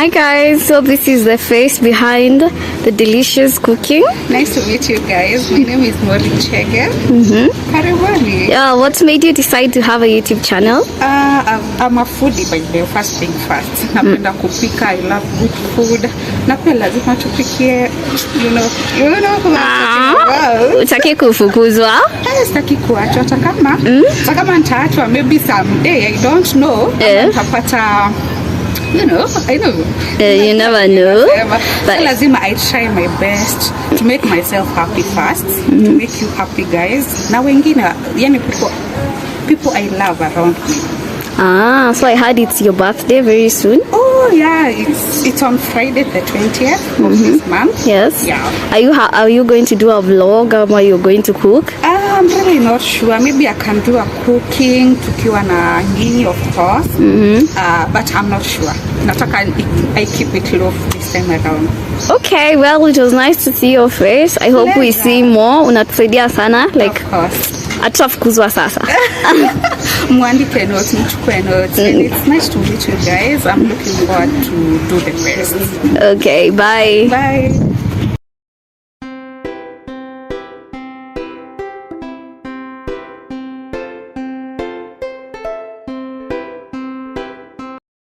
Hi guys, so this is the face behind the delicious cooking. Nice to meet you guys. My name is CHEGE'S. Karibuni. Yeah, what made you decide to have a YouTube channel? I'm a foodie by the first thing first. Napenda kupika, I love good food. Na pia lazima tupikie, you know Utaki kufukuzwa? Sitaki kuachwa hata kama nitaachwa maybe someday, I don't know. Nitapata you know. You never know. But lazima I try my best to make myself happy first, to make you happy guys. Na wengine, yani people I love around me. So I heard it's your birthday very soon. Oh yeah, it's on Friday the 20th of this month. Yes. Yeah. Are you going to do a vlog or are you going to cook? I'm really not sure. Maybe I can do a cooking tukiwa na nyinyi of course. But I'm not sure. Nataka I keep it low this time around. Okay, well it was nice to see your face. I hope we see more. Unatusaidia sana. Like, of course. Atafukuzwa sasa. Mwandike notes, mchukue notes. And it's nice to meet you guys. I'm looking forward to do the best. Okay, bye. Bye.